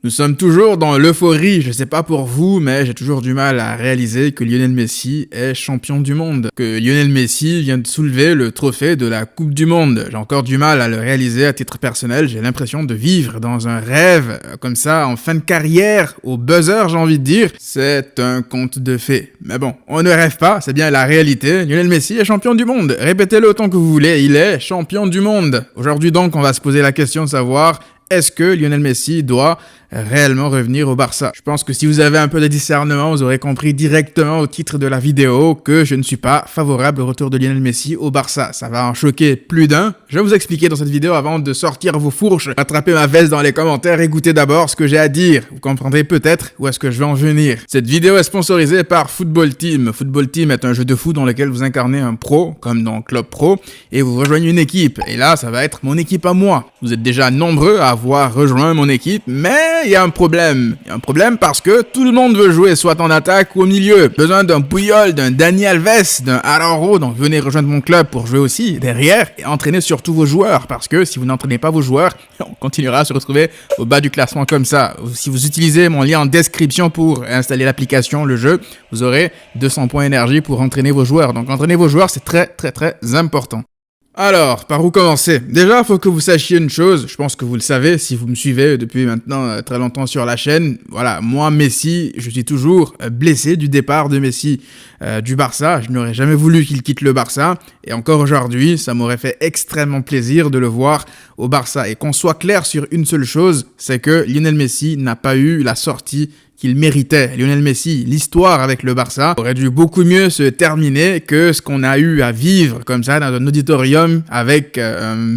Nous sommes toujours dans l'euphorie, je sais pas pour vous, mais j'ai toujours du mal à réaliser que Lionel Messi est champion du monde. Que Lionel Messi vient de soulever le trophée de la Coupe du Monde. J'ai encore du mal à le réaliser à titre personnel, j'ai l'impression de vivre dans un rêve, comme ça, en fin de carrière, au buzzer j'ai envie de dire. C'est un conte de fées. Mais bon, on ne rêve pas, c'est bien la réalité. Lionel Messi est champion du monde. Répétez-le autant que vous voulez, il est champion du monde. Aujourd'hui donc, on va se poser la question de savoir... Est-ce que Lionel Messi doit réellement revenir au Barça? Je pense que si vous avez un peu de discernement, vous aurez compris directement au titre de la vidéo que je ne suis pas favorable au retour de Lionel Messi au Barça. Ça va en choquer plus d'un. Je vais vous expliquer dans cette vidéo avant de sortir vos fourches, attraper ma veste dans les commentaires, écoutez d'abord ce que j'ai à dire. Vous comprendrez peut-être où est-ce que je vais en venir. Cette vidéo est sponsorisée par Football Team. Football Team est un jeu de foot dans lequel vous incarnez un pro, comme dans Club Pro, et vous rejoignez une équipe. Et là, ça va être mon équipe à moi. Vous êtes déjà nombreux à avoir rejoint mon équipe, mais il y a un problème. Il y a un problème parce que tout le monde veut jouer soit en attaque ou au milieu. Besoin d'un Puyol, d'un Dani Alves, d'un Araujo, donc venez rejoindre mon club pour jouer aussi derrière et entraîner surtout vos joueurs parce que si vous n'entraînez pas vos joueurs, on continuera à se retrouver au bas du classement comme ça. Si vous utilisez mon lien en description pour installer l'application, le jeu, vous aurez 200 points énergie pour entraîner vos joueurs. Donc entraîner vos joueurs, c'est très important. Alors, par où commencer? Déjà, il faut que vous sachiez une chose, je pense que vous le savez si vous me suivez depuis maintenant très longtemps sur la chaîne. Voilà, moi, Messi, je suis toujours blessé du départ de Messi du Barça. Je n'aurais jamais voulu qu'il quitte le Barça. Et encore aujourd'hui, ça m'aurait fait extrêmement plaisir de le voir au Barça. Et qu'on soit clair sur une seule chose, c'est que Lionel Messi n'a pas eu la sortie qu'il méritait. Lionel Messi, l'histoire avec le Barça aurait dû beaucoup mieux se terminer que ce qu'on a eu à vivre comme ça dans un auditorium avec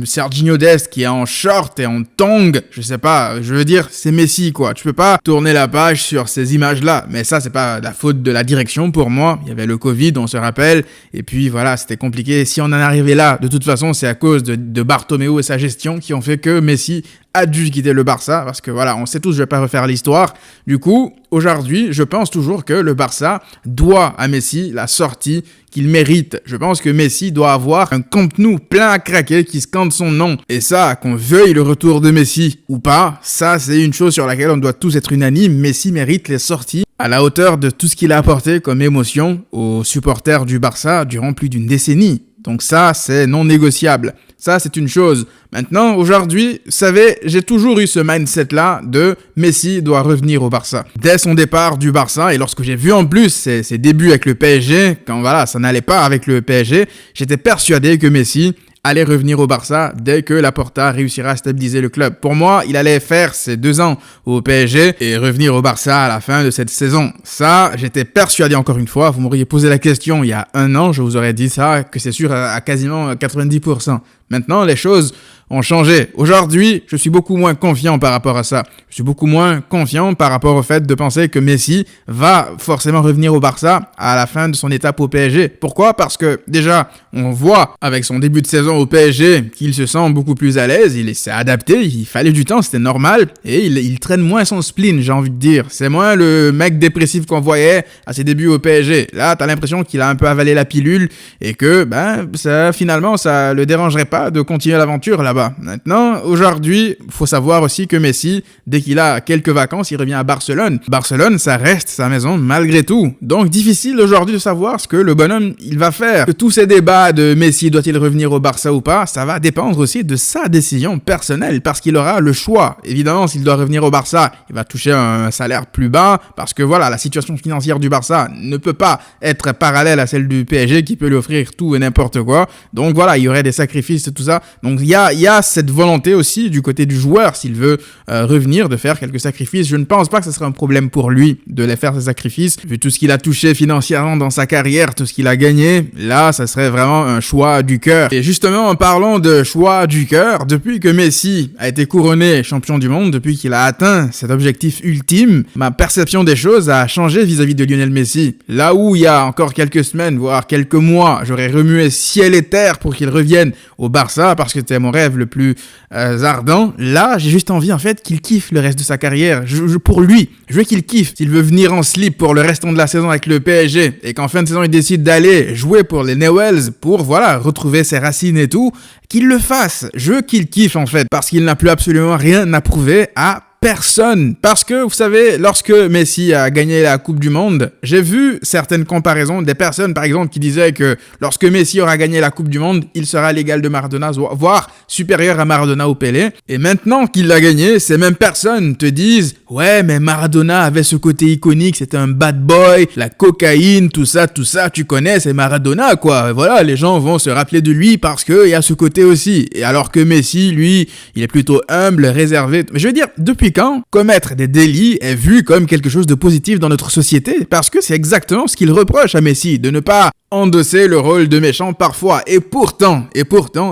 Serginho Dest qui est en short et en tongs. Je sais pas, je veux dire, c'est Messi quoi. Tu peux pas tourner la page sur ces images-là. Mais ça, c'est pas la faute de la direction pour moi. Il y avait le Covid, on se rappelle. Et puis voilà, c'était compliqué. Si on en arrivait là, de toute façon, c'est à cause de Bartomeu et sa gestion qui ont fait que Messi a dû quitter le Barça parce que voilà, on sait tous, je vais pas refaire l'histoire. Du coup, aujourd'hui, je pense toujours que le Barça doit à Messi la sortie qu'il mérite. Je pense que Messi doit avoir un Camp Nou plein à craquer qui scande son nom. Et ça, qu'on veuille le retour de Messi ou pas, ça c'est une chose sur laquelle on doit tous être unanimes. Messi mérite les sorties à la hauteur de tout ce qu'il a apporté comme émotion aux supporters du Barça durant plus d'une décennie. Donc ça, c'est non négociable. Ça, c'est une chose. Maintenant, aujourd'hui, vous savez, j'ai toujours eu ce mindset-là de Messi doit revenir au Barça. Dès son départ du Barça, et lorsque j'ai vu en plus ses débuts avec le PSG, quand voilà, ça n'allait pas avec le PSG, j'étais persuadé que Messi allait revenir au Barça dès que Laporta réussira à stabiliser le club. Pour moi, il allait faire ses 2 ans au PSG et revenir au Barça à la fin de cette saison. Ça, j'étais persuadé encore une fois. Vous m'auriez posé la question il y a 1 an, je vous aurais dit ça, que c'est sûr à quasiment 90%. Maintenant, les choses ont changé. Aujourd'hui, je suis beaucoup moins confiant par rapport à ça. Je suis beaucoup moins confiant par rapport au fait de penser que Messi va forcément revenir au Barça à la fin de son étape au PSG. Pourquoi? Parce que déjà, on voit avec son début de saison au PSG qu'il se sent beaucoup plus à l'aise, il s'est adapté, il fallait du temps, c'était normal, et il traîne moins son spleen, j'ai envie de dire. C'est moins le mec dépressif qu'on voyait à ses débuts au PSG. Là, t'as l'impression qu'il a un peu avalé la pilule et que, ça, finalement, ça le dérangerait pas de continuer l'aventure là-bas. Maintenant, aujourd'hui, faut savoir aussi que Messi, dès qu'il a quelques vacances, il revient à Barcelone. Barcelone, ça reste sa maison malgré tout. Donc, difficile aujourd'hui de savoir ce que le bonhomme, il va faire. Que tous ces débats de Messi, doit-il revenir au Barça ou pas, ça va dépendre aussi de sa décision personnelle, parce qu'il aura le choix. Évidemment, s'il doit revenir au Barça, il va toucher un salaire plus bas, parce que voilà, la situation financière du Barça ne peut pas être parallèle à celle du PSG, qui peut lui offrir tout et n'importe quoi. Donc voilà, il y aurait des sacrifices et tout ça. Donc il y a cette volonté aussi du côté du joueur, s'il veut revenir, de faire quelques sacrifices. Je ne pense pas que ce serait un problème pour lui de les faire, ces sacrifices. Vu tout ce qu'il a touché financièrement dans sa carrière, tout ce qu'il a gagné, là, ça serait vraiment un choix du cœur. Et justement, en parlant de choix du cœur, depuis que Messi a été couronné champion du monde, depuis qu'il a atteint cet objectif ultime, ma perception des choses a changé vis-à-vis de Lionel Messi. Là où il y a encore quelques semaines, voire quelques mois, j'aurais remué ciel et terre pour qu'il revienne au Barça, parce que c'était mon rêve rêve le plus ardent. Là, j'ai juste envie en fait qu'il kiffe le reste de sa carrière. Pour lui, je veux qu'il kiffe. S'il veut venir en slip pour le restant de la saison avec le PSG et qu'en fin de saison il décide d'aller jouer pour les Newells pour voilà retrouver ses racines et tout, qu'il le fasse. Je veux qu'il kiffe en fait parce qu'il n'a plus absolument rien à prouver à personne. Parce que, vous savez, lorsque Messi a gagné la Coupe du Monde, j'ai vu certaines comparaisons des personnes, par exemple, qui disaient que lorsque Messi aura gagné la Coupe du Monde, il sera l'égal de Maradona, voire supérieur à Maradona ou Pelé. Et maintenant qu'il l'a gagné, ces mêmes personnes te disent « Ouais, mais Maradona avait ce côté iconique, c'était un bad boy, la cocaïne, tout ça, tu connais, c'est Maradona, quoi. » Voilà, les gens vont se rappeler de lui parce qu'il y a ce côté aussi. Et alors que Messi, lui, il est plutôt humble, réservé. Mais je veux dire, depuis quand commettre des délits est vu comme quelque chose de positif dans notre société? Parce que c'est exactement ce qu'il reproche à Messi, de ne pas endosser le rôle de méchant parfois. Et pourtant,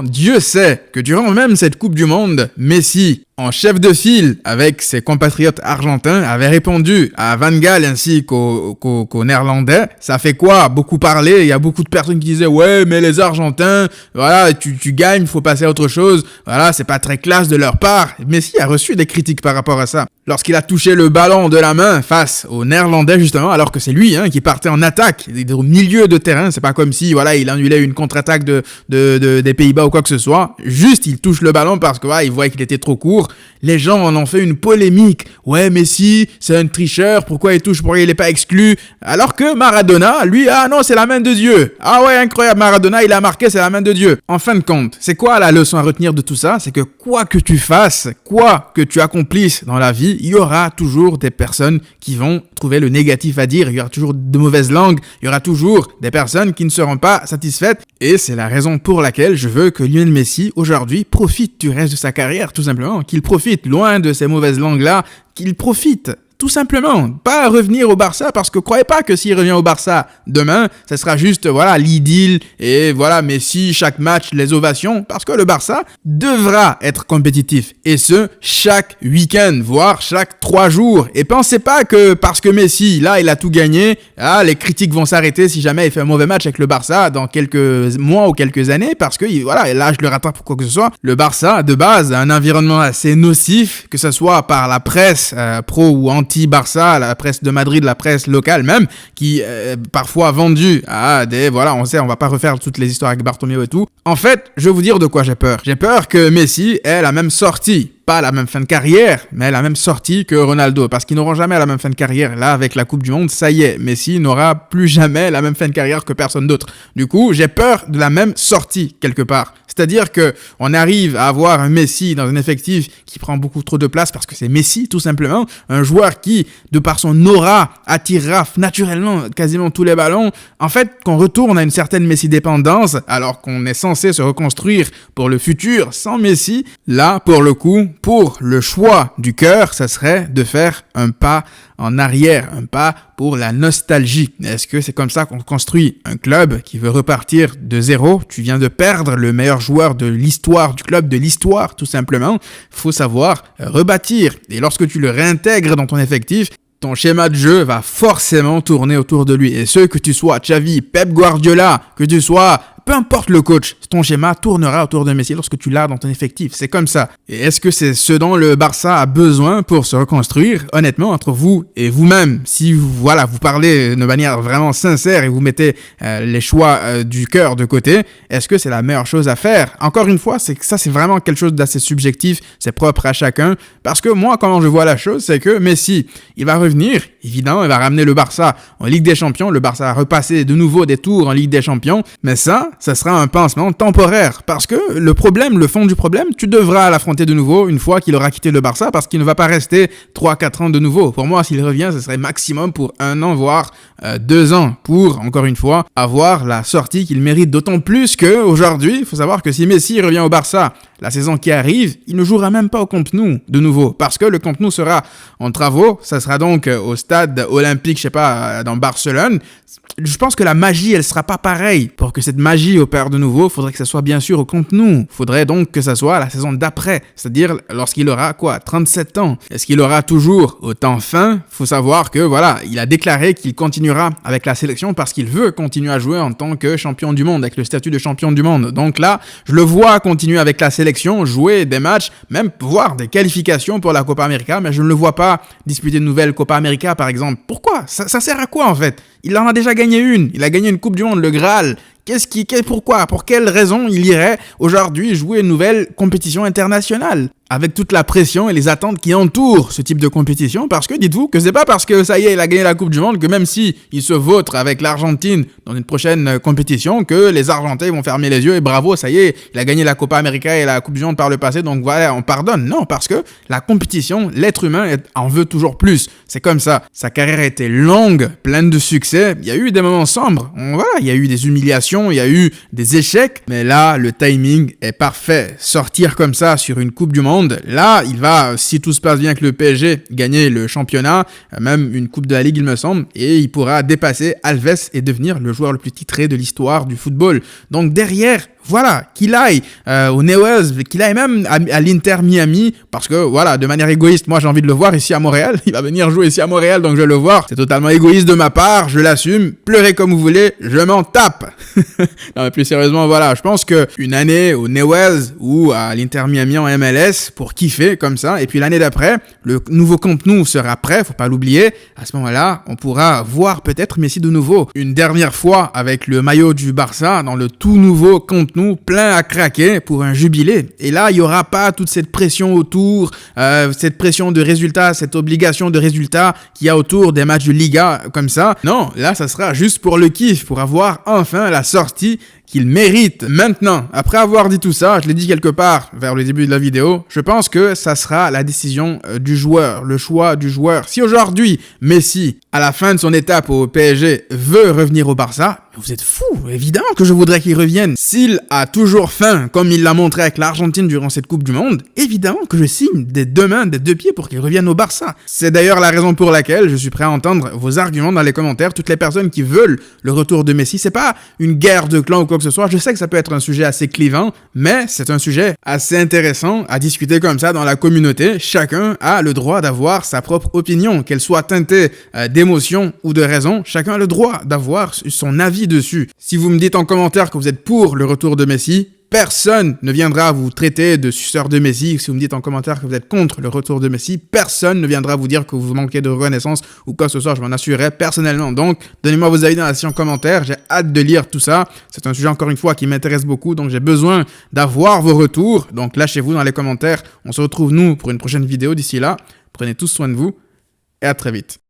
Dieu sait que durant même cette Coupe du Monde, Messi, en chef de file avec ses compatriotes argentins, avait répondu à Van Gaal ainsi qu'aux Néerlandais. Ça fait quoi? Beaucoup parler. Il y a beaucoup de personnes qui disaient « Ouais, mais les Argentins, voilà, tu gagnes, faut passer à autre chose. Voilà, c'est pas très classe de leur part. » Messi a reçu des critiques par rapport à ça. Lorsqu'il a touché le ballon de la main face aux Néerlandais, justement, alors que c'est lui qui partait en attaque au milieu de terrain. C'est pas comme si voilà il annulait une contre-attaque des Pays-Bas ou quoi que ce soit. Juste, il touche le ballon parce que voilà, il voyait qu'il était trop court. Les gens en ont fait une polémique. Ouais, Messi, c'est un tricheur. Pourquoi il touche? Pourquoi il n'est pas exclu? Alors que Maradona, lui, ah non, c'est la main de Dieu. Ah ouais, incroyable. Maradona, il a marqué, c'est la main de Dieu. En fin de compte, c'est quoi la leçon à retenir de tout ça? C'est que quoi que tu fasses, quoi que tu accomplisses dans la vie, il y aura toujours des personnes qui vont trouver le négatif à dire. Il y aura toujours de mauvaises langues. Il y aura toujours des personnes qui ne seront pas satisfaites. Et c'est la raison pour laquelle je veux que Lionel Messi, aujourd'hui, profite du reste de sa carrière, tout simplement. Qu'il profite, loin de ces mauvaises langues-là, qu'il profite. Tout simplement, pas revenir au Barça parce que croyez pas que s'il revient au Barça demain, ça sera juste voilà l'idylle et voilà Messi chaque match les ovations parce que le Barça devra être compétitif et ce chaque week-end voire chaque 3 jours et pensez pas que parce que Messi là il a tout gagné, les critiques vont s'arrêter si jamais il fait un mauvais match avec le Barça dans quelques mois ou quelques années parce que voilà et là je le rattrape pour quoi que ce soit. Le Barça de base a un environnement assez nocif que ce soit par la presse pro ou anti-Barça, la presse de Madrid, la presse locale même, qui est parfois vendue à des... Voilà, on sait, on va pas refaire toutes les histoires avec Bartomeu et tout. En fait, je vais vous dire de quoi j'ai peur. J'ai peur que Messi ait la même sortie. Pas la même fin de carrière, mais la même sortie que Ronaldo, parce qu'ils n'auront jamais la même fin de carrière. Là, avec la Coupe du Monde, ça y est, Messi n'aura plus jamais la même fin de carrière que personne d'autre. Du coup, j'ai peur de la même sortie, quelque part. C'est-à-dire que on arrive à avoir un Messi dans un effectif qui prend beaucoup trop de place, parce que c'est Messi, tout simplement. Un joueur qui, de par son aura, attirera naturellement quasiment tous les ballons. En fait, qu'on retourne à une certaine Messi-dépendance, alors qu'on est censé se reconstruire pour le futur sans Messi, là, pour le coup, pour le choix du cœur, ça serait de faire un pas en arrière, un pas pour la nostalgie. Est-ce que c'est comme ça qu'on construit un club qui veut repartir de zéro? Tu viens de perdre le meilleur joueur de l'histoire, du club de l'histoire, tout simplement. Faut savoir rebâtir. Et lorsque tu le réintègres dans ton effectif, ton schéma de jeu va forcément tourner autour de lui. Et ce que tu sois Xavi, Pep Guardiola, que tu sois... Peu importe le coach, ton schéma tournera autour de Messi lorsque tu l'as dans ton effectif. C'est comme ça. Et est-ce que c'est ce dont le Barça a besoin pour se reconstruire? Honnêtement, entre vous et vous-même, si vous parlez de manière vraiment sincère et vous mettez les choix du cœur de côté, est-ce que c'est la meilleure chose à faire? Encore une fois, c'est que ça, c'est vraiment quelque chose d'assez subjectif. C'est propre à chacun. Parce que moi, comment je vois la chose, c'est que Messi, il va revenir. Évidemment, il va ramener le Barça en Ligue des Champions. Le Barça va repasser de nouveau des tours en Ligue des Champions. Mais ça sera un pansement temporaire. Parce que le fond du problème, tu devras l'affronter de nouveau une fois qu'il aura quitté le Barça parce qu'il ne va pas rester 3-4 ans de nouveau. Pour moi, s'il revient, ce serait maximum pour 1 an, voire 2 ans pour, encore une fois, avoir la sortie qu'il mérite. D'autant plus qu'aujourd'hui, il faut savoir que si Messi revient au Barça, la saison qui arrive, il ne jouera même pas au Camp Nou de nouveau. Parce que le Camp Nou sera en travaux. Ça sera donc au stade olympique, je sais pas, dans Barcelone. Je pense que la magie, elle sera pas pareille. Pour que cette magie magie opère de nouveau, faudrait que ça soit bien sûr au Camp Nou. Faudrait donc que ça soit la saison d'après, c'est-à-dire lorsqu'il aura 37 ans. Est-ce qu'il aura toujours autant faim? Faut savoir que voilà, il a déclaré qu'il continuera avec la sélection parce qu'il veut continuer à jouer en tant que champion du monde, avec le statut de champion du monde. Donc là, je le vois continuer avec la sélection, jouer des matchs, même voir des qualifications pour la Copa América, mais je ne le vois pas disputer une nouvelle Copa América par exemple. Pourquoi? Ça sert à quoi en fait? Il en a déjà gagné une. Il a gagné une Coupe du Monde, le Graal. Pourquoi? Pour quelle raison il irait aujourd'hui jouer une nouvelle compétition internationale? Avec toute la pression et les attentes qui entourent ce type de compétition, parce que dites-vous que c'est pas parce que ça y est, il a gagné la Coupe du Monde que même si il se vautre avec l'Argentine dans une prochaine compétition, que les Argentins vont fermer les yeux et bravo, ça y est, il a gagné la Copa América et la Coupe du Monde par le passé, donc voilà, on pardonne. Non, parce que la compétition, l'être humain en veut toujours plus. C'est comme ça. Sa carrière a été longue, pleine de succès. Il y a eu des moments sombres. Il y a eu des humiliations, il y a eu des échecs, mais là, le timing est parfait. Sortir comme ça sur une Coupe du Monde, là, il va, si tout se passe bien avec le PSG, gagner le championnat, même une Coupe de la Ligue, il me semble, et il pourra dépasser Alves et devenir le joueur le plus titré de l'histoire du football. Donc derrière, voilà, qu'il aille au Newell's, qu'il aille même à l'Inter Miami, parce que voilà, de manière égoïste, moi j'ai envie de le voir ici à Montréal, il va venir jouer ici à Montréal, donc je vais le voir, c'est totalement égoïste de ma part, je l'assume, pleurez comme vous voulez, je m'en tape. Non mais plus sérieusement, voilà, je pense que une année au Newell's ou à l'Inter Miami en MLS, pour kiffer comme ça, et puis l'année d'après, le nouveau Camp Nou sera prêt, faut pas l'oublier, à ce moment-là, on pourra voir peut-être Messi de nouveau, une dernière fois avec le maillot du Barça, dans le tout nouveau Camp Nou, plein à craquer pour un jubilé. Et là, il n'y aura pas toute cette pression autour, cette pression de résultats, cette obligation de résultats qu'il y a autour des matchs de Liga comme ça. Non, là, ça sera juste pour le kiff, pour avoir enfin la sortie qu'il mérite. Maintenant, après avoir dit tout ça, je l'ai dit quelque part vers le début de la vidéo, je pense que ça sera la décision du joueur, le choix du joueur. Si aujourd'hui, Messi, à la fin de son étape au PSG, veut revenir au Barça, vous êtes fous, évidemment que je voudrais qu'il revienne. S'il a toujours faim, comme il l'a montré avec l'Argentine durant cette Coupe du Monde, évidemment que je signe des deux mains, des deux pieds pour qu'il revienne au Barça. C'est d'ailleurs la raison pour laquelle je suis prêt à entendre vos arguments dans les commentaires. Toutes les personnes qui veulent le retour de Messi, c'est pas une guerre de clans ou quoi que ce soit. Je sais que ça peut être un sujet assez clivant, mais c'est un sujet assez intéressant à discuter comme ça dans la communauté. Chacun a le droit d'avoir sa propre opinion, qu'elle soit teintée d'émotion ou de raison. Chacun a le droit d'avoir son avis dessus. Si vous me dites en commentaire que vous êtes pour le retour de Messi, personne ne viendra vous traiter de suceur de Messi. Si vous me dites en commentaire que vous êtes contre le retour de Messi, personne ne viendra vous dire que vous manquez de reconnaissance ou quoi que ce soit, je m'en assurerai personnellement. Donc, donnez-moi vos avis dans la section commentaire, j'ai hâte de lire tout ça. C'est un sujet encore une fois qui m'intéresse beaucoup, donc j'ai besoin d'avoir vos retours. Donc lâchez-vous dans les commentaires. On se retrouve nous pour une prochaine vidéo. D'ici là, prenez tous soin de vous et à très vite.